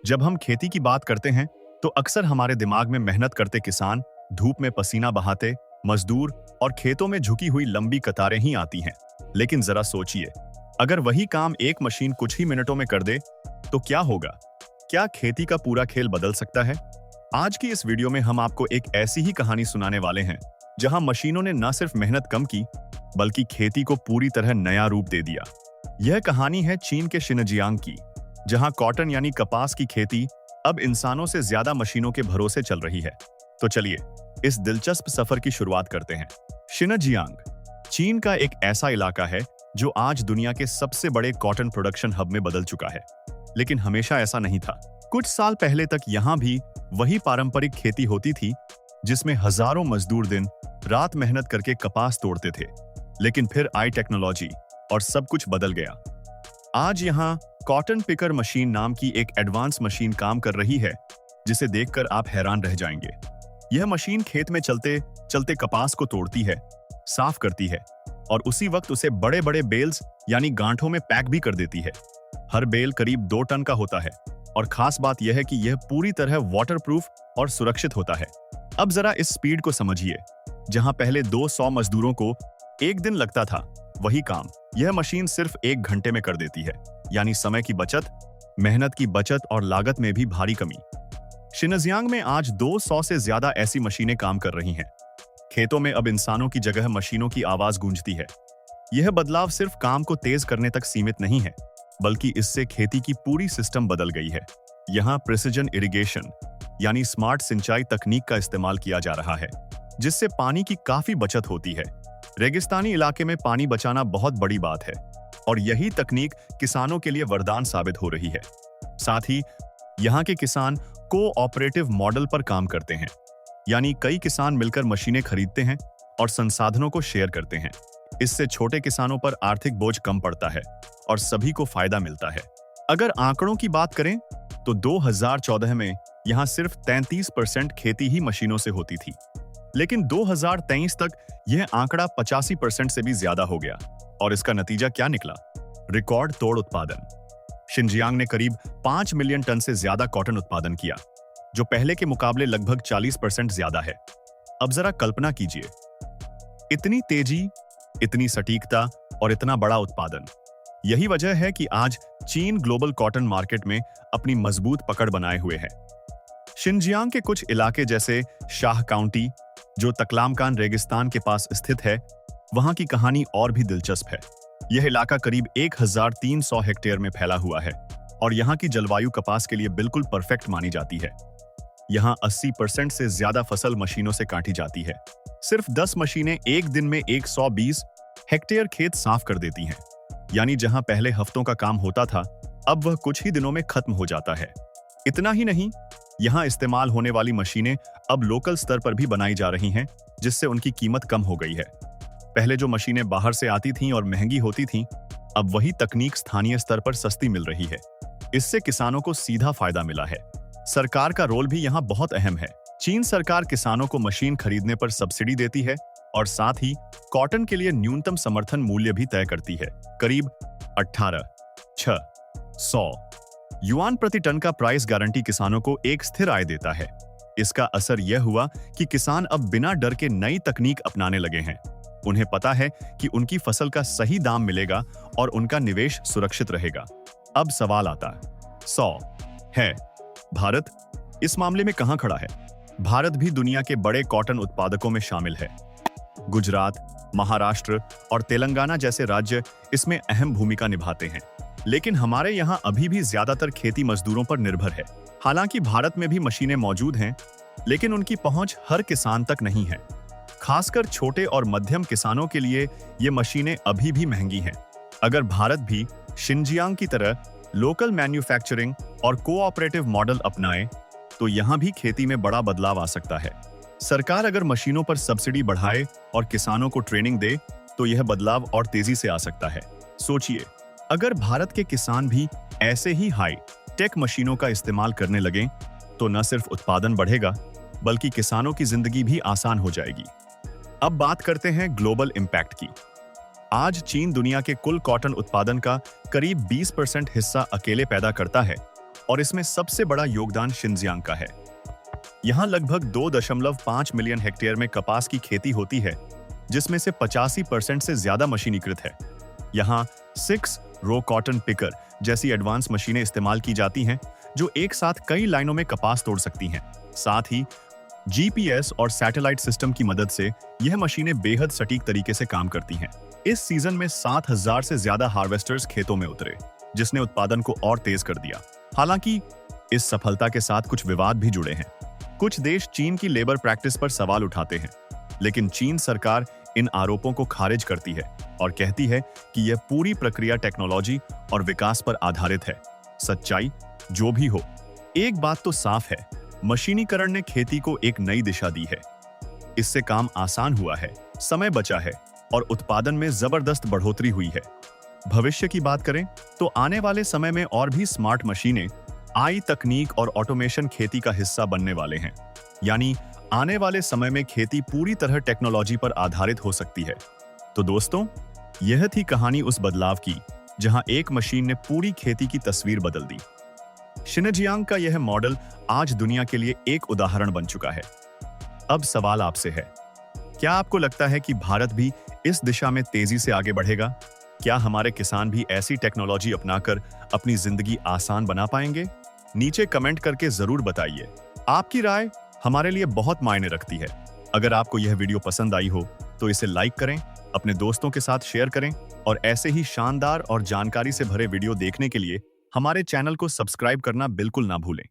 जब हम खेती की बात करते हैं तो अक्सर हमारे दिमाग में मेहनत करते किसान, धूप में पसीना बहाते मजदूर और खेतों में झुकी हुई लंबी कतारें ही आती हैं। लेकिन जरा सोचिए, अगर वही काम एक मशीन कुछ ही मिनटों में कर दे तो क्या होगा? क्या खेती का पूरा खेल बदल सकता है? आज की इस वीडियो में हम आपको एक ऐसी ही कहानी सुनाने वाले हैं जहां मशीनों ने न सिर्फ मेहनत कम की बल्कि खेती को पूरी तरह नया रूप दे दिया। यह कहानी है चीन के शिनजियांग की, जहां कॉटन यानी कपास की खेती अब इंसानों से ज्यादा मशीनों के भरोसे चल रही है। तो चलिए इस दिलचस्प सफर की शुरुआत करते हैं। शिनजियांग चीन का एक ऐसा इलाका है जो आज दुनिया के सबसे बड़े कॉटन प्रोडक्शन हब में बदल चुका है। लेकिन हमेशा ऐसा नहीं था। कुछ साल पहले तक यहाँ भी वही पारंपरिक खेती होती थी जिसमें हजारों मजदूर दिन रात मेहनत करके कपास तोड़ते थे। लेकिन फिर आई टेक्नोलॉजी और सब कुछ बदल गया। आज यहाँ कॉटन पिकर मशीन नाम की एक एडवांस मशीन काम कर रही है जिसे देखकर आप हैरान रह जाएंगे। यह मशीन खेत में चलते चलते कपास को तोड़ती है, साफ करती है और उसी वक्त उसे बड़े बड़े बेल्स यानी गांठों में पैक भी कर देती है। हर बेल करीब 2 टन का होता है और खास बात यह है कि यह पूरी तरह वाटरप्रूफ और सुरक्षित होता है। अब जरा इस स्पीड को समझिए। जहां पहले 200 मजदूरों को एक दिन लगता था, वही काम यह मशीन सिर्फ 1 घंटे में कर देती है। यानी समय की बचत, मेहनत की बचत और लागत में भी भारी कमी। शिनजियांग में आज 200 से ज्यादा ऐसी मशीनें काम कर रही हैं। खेतों में अब इंसानों की जगह मशीनों की आवाज गूंजती है। यह बदलाव सिर्फ काम को तेज करने तक सीमित नहीं है, बल्कि इससे खेती की पूरी सिस्टम बदल गई है। यहाँ प्रिसिजन इरिगेशन यानी स्मार्ट सिंचाई तकनीक का इस्तेमाल किया जा रहा है, जिससे पानी की काफी बचत होती है। रेगिस्तानी इलाके में पानी बचाना बहुत बड़ी बात है और यही तकनीक किसानों के लिए वरदान साबित हो रही है। साथ ही यहाँ के किसान कोऑपरेटिव मॉडल पर काम करते हैं, यानी कई किसान मिलकर मशीनें खरीदते हैं और संसाधनों को शेयर करते हैं। इससे छोटे किसानों पर आर्थिक बोझ कम पड़ता है और सभी को फायदा मिलता है। अगर आंकड़ों की बात करें तो 2014 में यहाँ सिर्फ 33% खेती ही मशीनों से होती थी, लेकिन 2023 तक यह आंकड़ा 85% से भी ज्यादा हो गया। और इसका नतीजा क्या निकला? रिकॉर्ड तोड़ उत्पादन। शिनजियांग ने करीब 5 मिलियन टन से ज्यादा कॉटन उत्पादन किया, जो पहले के मुकाबले लगभग 40% ज्यादा है। अब जरा कल्पना कीजिए, इतनी तेजी, इतनी सटीकता और इतना बड़ा उत्पादन। यही वजह है कि आज चीन ग्लोबल कॉटन मार्केट में अपनी मजबूत पकड़ बनाए हुए है। शिनजियांग के कुछ इलाके जैसे शाह काउंटी, जो तकलामकान रेगिस्तान के पास स्थित है, वहां की कहानी और भी दिलचस्प है। यह इलाका करीब 1300 हेक्टेयर में फैला हुआ है और यहाँ की जलवायु कपास के लिए बिल्कुल परफेक्ट मानी जाती है। यहाँ 80% से ज्यादा फसल मशीनों से काटी जाती है। सिर्फ 10 मशीनें एक दिन में 120 हेक्टेयर खेत साफ कर देती हैं। यानी जहां पहले हफ्तों का काम होता था, अब वह कुछ ही दिनों में खत्म हो जाता है। इतना ही नहीं, यहाँ इस्तेमाल होने वाली मशीनें अब लोकल स्तर पर भी बनाई जा रही हैं, जिससे उनकी कीमत कम हो गई है। पहले जो मशीनें बाहर से आती थीं और महंगी होती थीं, अब वही तकनीक स्थानीय स्तर पर सस्ती मिल रही है। इससे किसानों को सीधा फायदा मिला है। सरकार का रोल भी यहाँ बहुत अहम है। चीन सरकार किसानों को मशीन खरीदने पर सब्सिडी देती है और साथ ही कॉटन के लिए न्यूनतम समर्थन मूल्य भी तय करती है। करीब 18,600 युआन प्रति टन का प्राइस गारंटी किसानों को एक स्थिर आय देता है। इसका असर यह हुआ कि किसान अब बिना डर के नई तकनीक अपनाने लगे हैं। उन्हें पता है कि उनकी फसल का सही दाम मिलेगा और उनका निवेश सुरक्षित रहेगा। अब सवाल आता है, भारत इस मामले में कहां खड़ा है? भारत भी दुनिया के बड़े कॉटन उत्पादकों में शामिल है। गुजरात, महाराष्ट्र और तेलंगाना जैसे राज्य इसमें अहम भूमिका निभाते हैं। लेकिन हमारे यहाँ अभी भी ज्यादातर खेती मजदूरों पर निर्भर है। हालांकि भारत में भी मशीनें मौजूद हैं, लेकिन उनकी पहुंच हर किसान तक नहीं है। खासकर छोटे और मध्यम किसानों के लिए ये मशीनें अभी भी महंगी हैं। अगर भारत भी शिनजियांग की तरह लोकल मैन्युफैक्चरिंग और कोऑपरेटिव मॉडल अपनाए तो यहाँ भी खेती में बड़ा बदलाव आ सकता है। सरकार अगर मशीनों पर सब्सिडी बढ़ाए और किसानों को ट्रेनिंग दे तो यह बदलाव और तेजी से आ सकता है। सोचिए, अगर भारत के किसान भी ऐसे ही हाई टेक मशीनों का इस्तेमाल करने लगें तो न सिर्फ उत्पादन बढ़ेगा बल्कि किसानों की जिंदगी भी आसान हो जाएगी। अब बात करते हैं ग्लोबल इंपैक्ट की। आज चीन दुनिया के कुल कॉटन उत्पादन का करीब 20% हिस्सा अकेले पैदा करता है और इसमें सबसे बड़ा योगदान शिनजियांग का है। यहाँ लगभग 2.5 मिलियन हेक्टेयर में कपास की खेती होती है, जिसमें से 85% से ज्यादा मशीनीकृत है। यहाँ 6 रो कॉटन पिकर जैसी एडवांस मशीनें इस्तेमाल की जाती हैं, जो एक साथ कई लाइनों में कपास तोड़ सकती हैं। साथ ही जीपीएस और सैटेलाइट सिस्टम की मदद से यह मशीनें बेहद सटीक तरीके से काम करती हैं। इस सीजन में 7,000 से ज्यादा हार्वेस्टर्स खेतों में उतरे, जिसने उत्पादन को और तेज कर दिया। हालांकि इस सफलता के साथ कुछ विवाद भी जुड़े हैं। कुछ देश चीन की लेबर प्रैक्टिस पर सवाल उठाते हैं, लेकिन चीन सरकार इन आरोपों को खारिज करती है और कहती है कि यह पूरी प्रक्रिया टेक्नोलॉजी और विकास पर आधारित है। सच्चाई जो भी हो, एक बात तो साफ है, मशीनीकरण ने खेती को एक नई दिशा दी है। इससे काम आसान हुआ है, समय बचा है और उत्पादन में जबरदस्त बढ़ोतरी हुई है। भविष्य की बात करें तो आने वाले समय में और भी स्मार्ट मशीनें, आई तकनीक और ऑटोमेशन खेती का हिस्सा बनने वाले हैं। यानी आने वाले समय में खेती पूरी तरह टेक्नोलॉजी पर आधारित हो सकती है। तो दोस्तों, यह थी कहानी उस बदलाव की जहां एक मशीन ने पूरी खेती की तस्वीर बदल दी। शिनजियांग का यह मॉडल आज दुनिया के लिए एक उदाहरण बन चुका है। अब सवाल आपसे है, क्या आपको लगता है कि भारत भी इस दिशा में तेजी से आगे बढ़ेगा? क्या हमारे किसान भी ऐसी टेक्नोलॉजी अपनाकर अपनी जिंदगी आसान बना पाएंगे? नीचे कमेंट करके जरूर बताइए। आपकी राय हमारे लिए बहुत मायने रखती है। अगर आपको यह वीडियो पसंद आई हो तो इसे लाइक करें, अपने दोस्तों के साथ शेयर करें और ऐसे ही शानदार और जानकारी से भरे वीडियो देखने के लिए हमारे चैनल को सब्सक्राइब करना बिल्कुल ना भूलें।